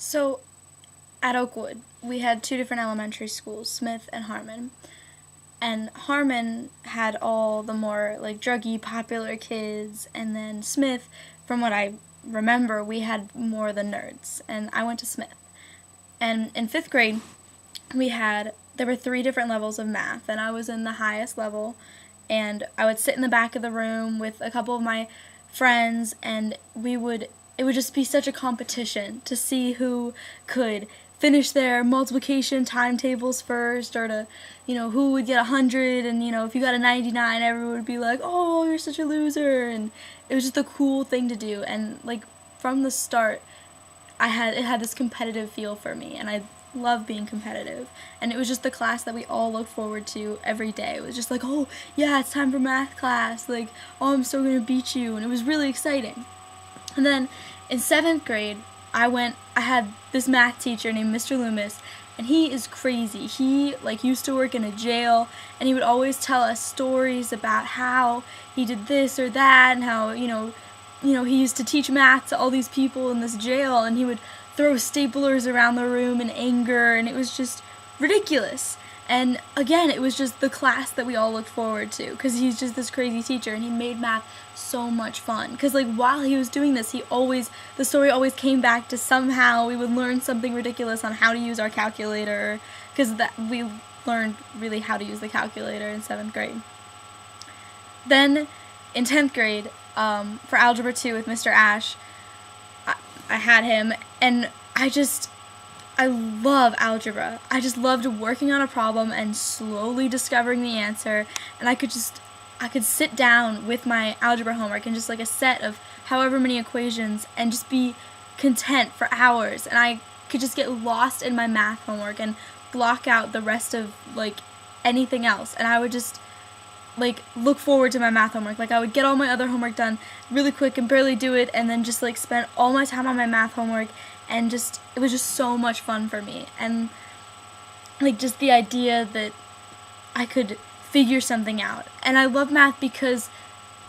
So at Oakwood, we had two different elementary schools, Smith and Harmon. And Harmon had all the more like druggy, popular kids, and then Smith, from what I remember, we had more of the nerds. And I went to Smith. And in fifth grade, there were three different levels of math, and I was in the highest level. And I would sit in the back of the room with a couple of my friends, and it would just be such a competition to see who could finish their multiplication timetables first, or to, who would get 100, and, if you got a 99, everyone would be like, oh, you're such a loser, and it was just a cool thing to do, and, like, from the start, it had this competitive feel for me, and I love being competitive, and it was just the class that we all looked forward to every day. It was just like, oh, yeah, it's time for math class, like, oh, I'm so gonna beat you, and it was really exciting. And then in 7th grade, I had this math teacher named Mr. Loomis, and he is crazy. He used to work in a jail, and he would always tell us stories about how he did this or that, and how, he used to teach math to all these people in this jail, and he would throw staplers around the room in anger, and it was just ridiculous. And again, it was just the class that we all looked forward to, because he's just this crazy teacher, and he made math so much fun. Because while he was doing this, the story always came back to somehow we would learn something ridiculous on how to use our calculator, because we learned really how to use the calculator in 7th grade. Then in 10th grade, for Algebra 2 with Mr. Ash, I had him, and I love algebra. I just loved working on a problem and slowly discovering the answer, and I could sit down with my algebra homework and just like a set of however many equations and just be content for hours, and I could just get lost in my math homework and block out the rest of like anything else, and I would just look forward to my math homework. I would get all my other homework done really quick and barely do it, and then just spend all my time on my math homework, and it was just so much fun for me. And just the idea that I could figure something out. And I love math because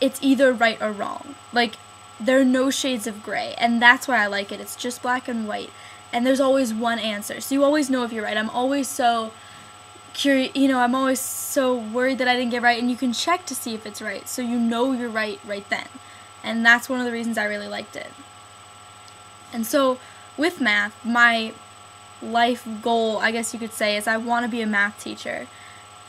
it's either right or wrong. There are no shades of gray, and that's why I like it. It's just black and white, and there's always one answer, so you always know if you're right. I'm always so curious, I'm always so worried that I didn't get right, and you can check to see if it's right, so you know you're right then. And that's one of the reasons I really liked it. And so with math, my life goal, I guess you could say, is I want to be a math teacher.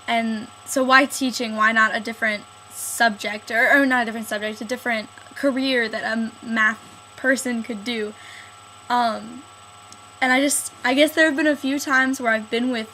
And so why teaching? Why not a different subject, or not a different subject, a different career that a math person could do? And I guess there have been a few times where I've been with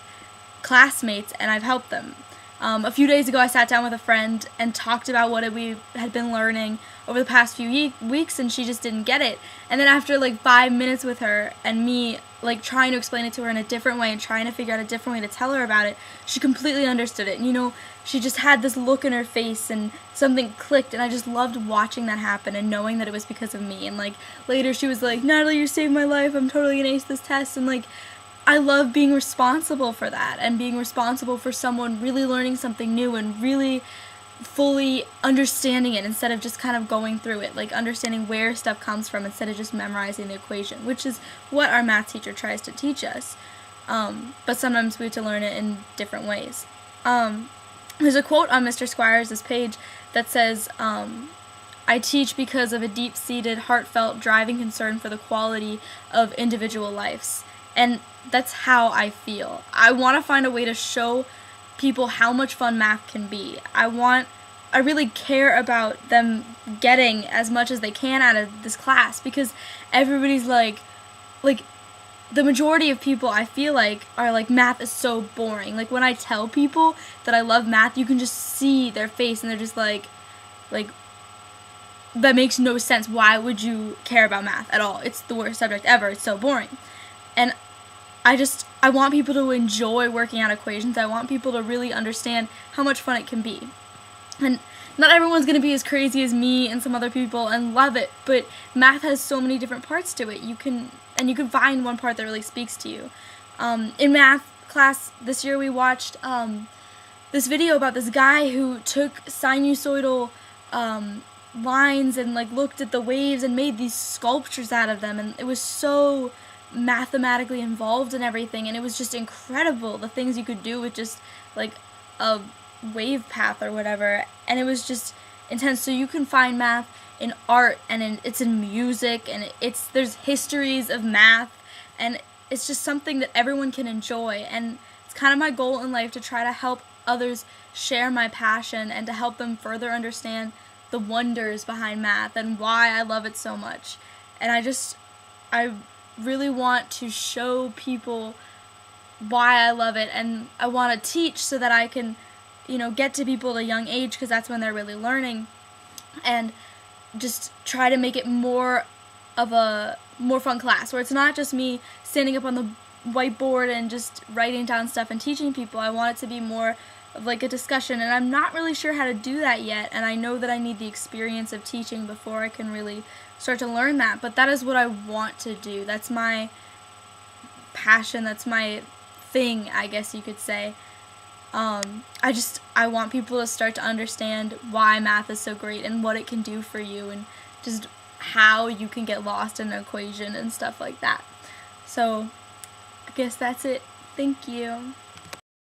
classmates and I've helped them. A few days ago, I sat down with a friend and talked about what we had been learning over the past few weeks, and she just didn't get it. And then after 5 minutes with her and me trying to explain it to her in a different way and trying to figure out a different way to tell her about it, she completely understood it. And, she just had this look in her face and something clicked, and I just loved watching that happen and knowing that it was because of me. And later she was like, Natalie, you saved my life, I'm totally gonna ace this test. And I love being responsible for that, and being responsible for someone really learning something new and really fully understanding it instead of just kind of going through it, understanding where stuff comes from instead of just memorizing the equation, which is what our math teacher tries to teach us. But sometimes we have to learn it in different ways. There's a quote on Mr. Squires' page that says, I teach because of a deep-seated, heartfelt, driving concern for the quality of individual lives. And that's how I feel. I want to find a way to show people how much fun math can be. I really care about them getting as much as they can out of this class, because everybody's the majority of people, I feel are math is so boring. When I tell people that I love math, you can just see their face and they're just like that makes no sense. Why would you care about math at all? It's the worst subject ever. It's so boring. And I want people to enjoy working out equations. I want people to really understand how much fun it can be. And not everyone's going to be as crazy as me and some other people and love it, but math has so many different parts to it. You can find one part that really speaks to you. In math class this year, we watched this video about this guy who took sinusoidal lines and looked at the waves and made these sculptures out of them, and it was so mathematically involved in everything, and it was just incredible the things you could do with just like a wave path or whatever, and it was just intense. So you can find math in art, and it's in music, and there's histories of math, and it's just something that everyone can enjoy. And it's kind of my goal in life to try to help others share my passion and to help them further understand the wonders behind math and why I love it so much. And I really want to show people why I love it, and I want to teach so that I can, get to people at a young age, because that's when they're really learning, and just try to make it more of a more fun class, where it's not just me standing up on the whiteboard and just writing down stuff and teaching people. I want it to be more of like a discussion, and I'm not really sure how to do that yet, and I know that I need the experience of teaching before I can really start to learn that, but that is what I want to do. That's my passion, that's my thing, I guess you could say. I want people to start to understand why math is so great and what it can do for you, and just how you can get lost in an equation and stuff like that. So I guess that's it. Thank you.